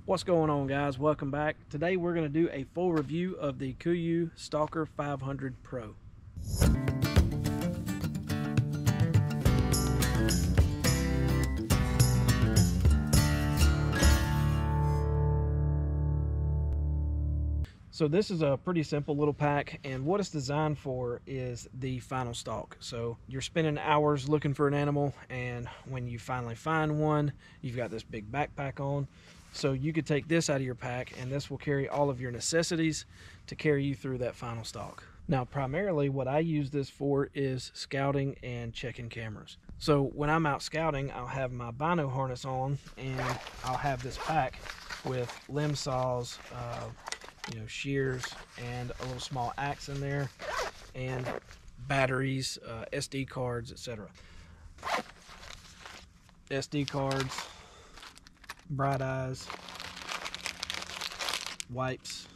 What's going on, guys? Welcome back. Today we're going to do a full review of the KUIU Stalker 500 Pro. So this is a pretty simple little pack, and what it's designed for is the final stalk. So you're spending hours looking for an animal, and when you finally find one, you've got this big backpack on. So you could take this out of your pack, and this will carry all of your necessities to carry you through that final stalk. Now, primarily what I use this for is scouting and checking cameras. So when I'm out scouting, I'll have my bino harness on, and I'll have this pack with limb saws, shears, and a little small axe in there, and batteries, SD cards, etc. SD cards, bright eyes, wipes,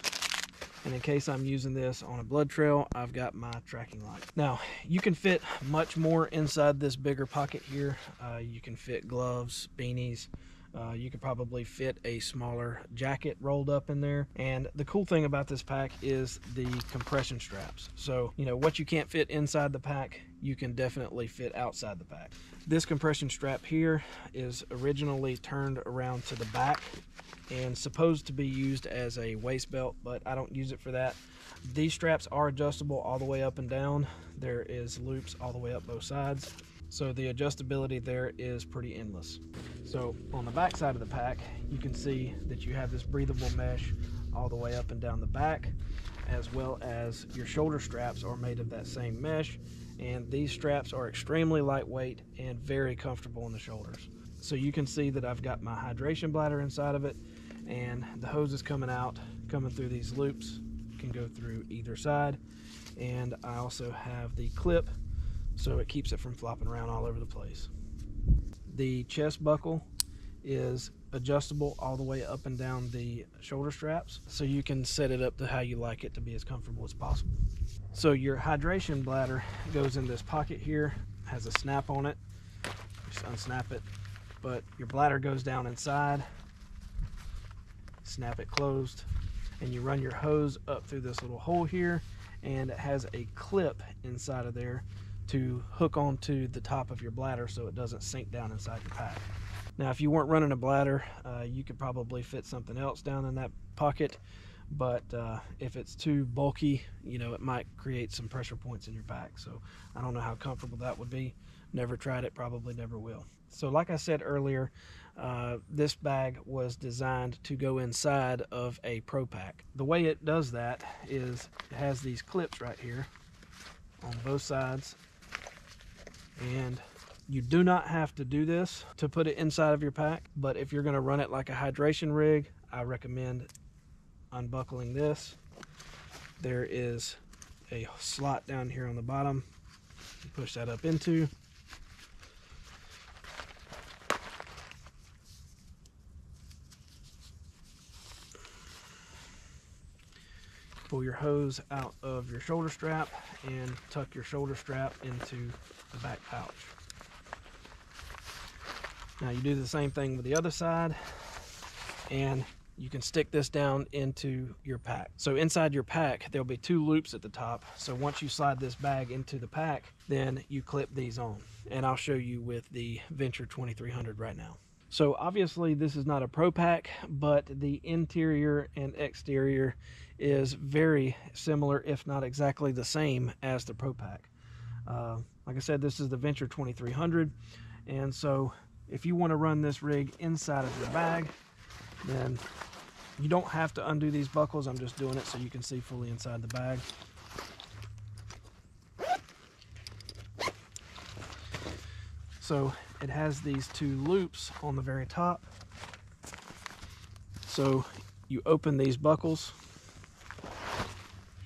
and in case I'm using this on a blood trail, I've got my tracking light. Now, you can fit much more inside this bigger pocket here. You can fit gloves, beanies. You could probably fit a smaller jacket rolled up in there. And the cool thing about this pack is the compression straps. So, what you can't fit inside the pack, you can definitely fit outside the pack. This compression strap here is originally turned around to the back and supposed to be used as a waist belt, but I don't use it for that. These straps are adjustable all the way up and down. There is loops all the way up both sides. So the adjustability there is pretty endless. So on the back side of the pack, you can see that you have this breathable mesh all the way up and down the back, as well as your shoulder straps are made of that same mesh. And these straps are extremely lightweight and very comfortable in the shoulders. So you can see that I've got my hydration bladder inside of it, and the hose is coming through these loops, can go through either side. And I also have the clip, so it keeps it from flopping around all over the place. The chest buckle is adjustable all the way up and down the shoulder straps, so you can set it up to how you like it to be as comfortable as possible. So your hydration bladder goes in this pocket here, has a snap on it, just unsnap it, but your bladder goes down inside, snap it closed, and you run your hose up through this little hole here, and it has a clip inside of there to hook onto the top of your bladder so it doesn't sink down inside your pack. Now, if you weren't running a bladder, you could probably fit something else down in that pocket, but if it's too bulky, it might create some pressure points in your pack. So I don't know how comfortable that would be. Never tried it, probably never will. So like I said earlier, this bag was designed to go inside of a Pro pack. The way it does that is it has these clips right here on both sides, and you do not have to do this to put it inside of your pack, but if you're going to run it like a hydration rig, I recommend unbuckling this. There is a slot down here on the bottom. You push that up into. Pull your hose out of your shoulder strap and tuck your shoulder strap into the back pouch. Now you do the same thing with the other side, and you can stick this down into your pack. So inside your pack, there'll be two loops at the top. So once you slide this bag into the pack, then you clip these on. And I'll show you with the Venture 2300 right now. So obviously this is not a Pro pack, but the interior and exterior is very similar, if not exactly the same as the Pro pack. Like I said, this is the Venture 2300, and so if you want to run this rig inside of your bag, then you don't have to undo these buckles. I'm just doing it so you can see fully inside the bag. So it has these two loops on the very top. So you open these buckles,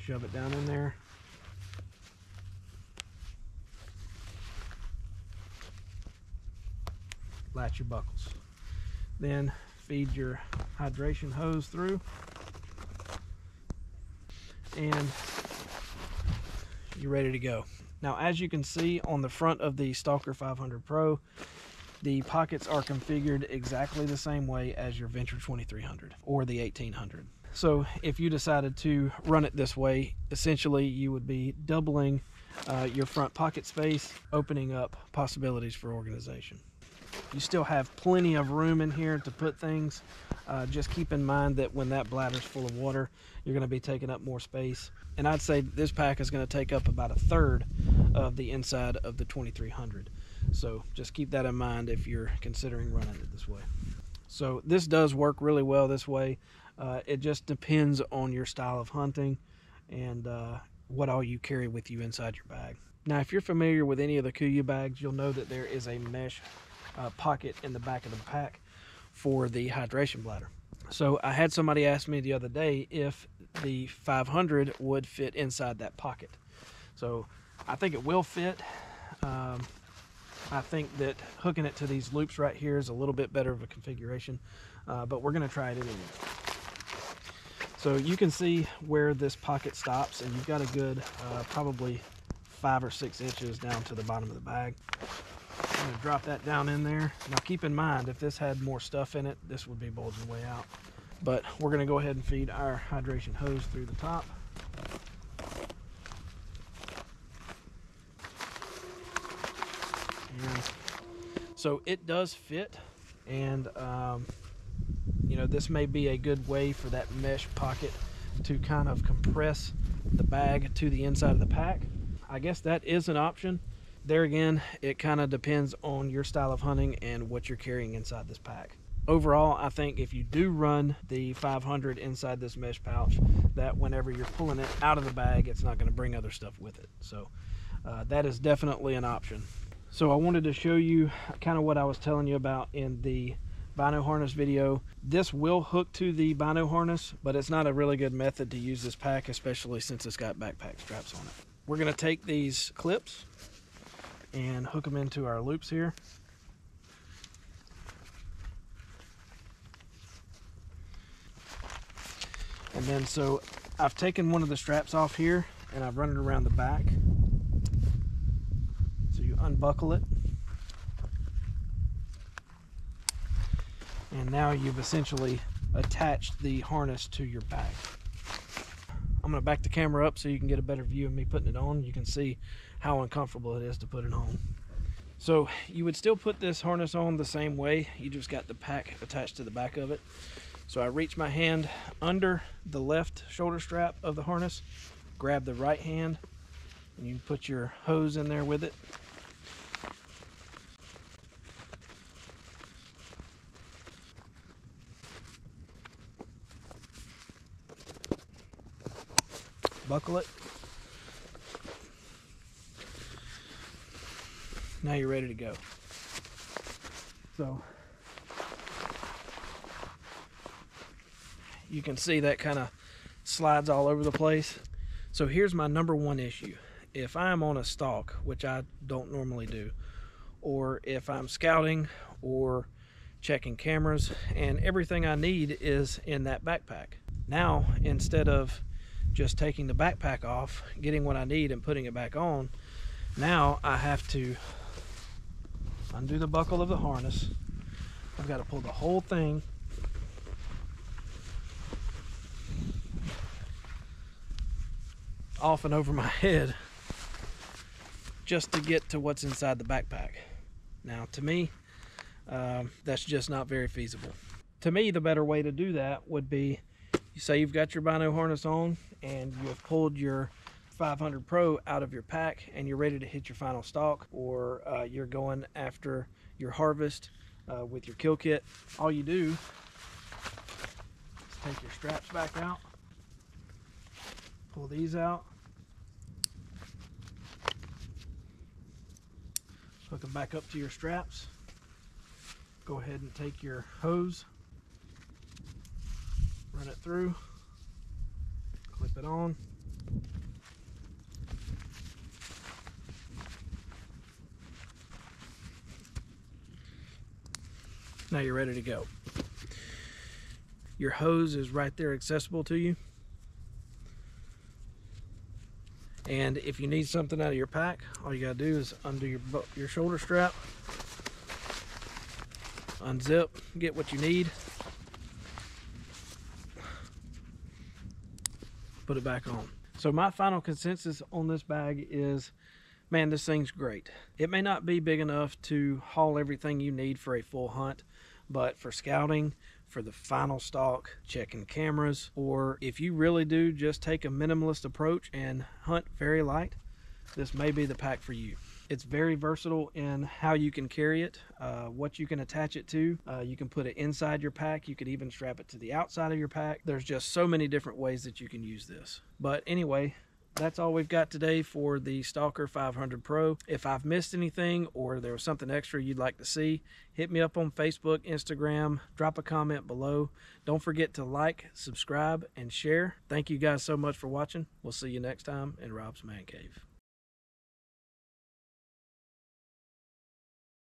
shove it down in there, latch your buckles, then feed your hydration hose through, and you're ready to go. Now, as you can see on the front of the Stalker 500 Pro, the pockets are configured exactly the same way as your Venture 2300 or the 1800. So if you decided to run it this way, essentially you would be doubling your front pocket space, opening up possibilities for organization. You still have plenty of room in here to put things. Just keep in mind that when that bladder's full of water, you're going to be taking up more space. And I'd say this pack is going to take up about 1/3 of the inside of the 2300. So just keep that in mind if you're considering running it this way. So this does work really well this way. It just depends on your style of hunting and what all you carry with you inside your bag. Now, if you're familiar with any of the KUIU bags, you'll know that there is a mesh pocket in the back of the pack for the hydration bladder. So I had somebody ask me the other day if the 500 would fit inside that pocket. So I think it will fit. I think that hooking it to these loops right here is a little bit better of a configuration, but we're going to try it anyway. So you can see where this pocket stops, and you've got a good probably 5 or 6 inches down to the bottom of the bag. I'm going to drop that down in there. Now keep in mind, if this had more stuff in it, this would be bulging way out. But we're going to go ahead and feed our hydration hose through the top. And so it does fit, and you know, this may be a good way for that mesh pocket to kind of compress the bag to the inside of the pack. I guess that is an option. There again, it kind of depends on your style of hunting and what you're carrying inside this pack. Overall, I think if you do run the 500 inside this mesh pouch, that whenever you're pulling it out of the bag, it's not going to bring other stuff with it. So that is definitely an option. So I wanted to show you kind of what I was telling you about in the Bino harness video. This will hook to the Bino harness, but it's not a really good method to use this pack, especially since it's got backpack straps on it. We're going to take these clips and hook them into our loops here. And then so I've taken one of the straps off here and I've run it around the back. So you unbuckle it. And now you've essentially attached the harness to your bag. I'm going to back the camera up so you can get a better view of me putting it on. You can see how uncomfortable it is to put it on. So you would still put this harness on the same way. You just got the pack attached to the back of it. So I reach my hand under the left shoulder strap of the harness, grab the right hand, and you put your hose in there with it. Buckle it. Now you're ready to go. So you can see that kind of slides all over the place. So here's my #1 issue. If I'm on a stalk, which I don't normally do, or if I'm scouting or checking cameras and everything I need is in that backpack. Now, instead of just taking the backpack off, getting what I need and putting it back on, now I have to undo the buckle of the harness. I've got to pull the whole thing off and over my head just to get to what's inside the backpack. Now to me, that's just not very feasible. To me, the better way to do that would be, you say you've got your Bino harness on and you have pulled your 500 Pro out of your pack and you're ready to hit your final stalk, or you're going after your harvest with your kill kit. All you do is take your straps back out, pull these out, hook them back up to your straps, go ahead and take your hose, run it through, clip it on, now you're ready to go. Your hose is right there accessible to you. And if you need something out of your pack, all you gotta do is undo your shoulder strap, unzip, get what you need, put it back on. So my final consensus on this bag is, man, this thing's great. It may not be big enough to haul everything you need for a full hunt, but for scouting, for the final stalk, checking cameras, or if you really do just take a minimalist approach and hunt very light, this may be the pack for you. It's very versatile in how you can carry it, what you can attach it to. You can put it inside your pack. You could even strap it to the outside of your pack. There's just so many different ways that you can use this. But anyway, that's all we've got today for the Stalker 500 Pro. If I've missed anything or there was something extra you'd like to see, hit me up on Facebook, Instagram, drop a comment below. Don't forget to like, subscribe, and share. Thank you guys so much for watching. We'll see you next time in Rob's Man Cave.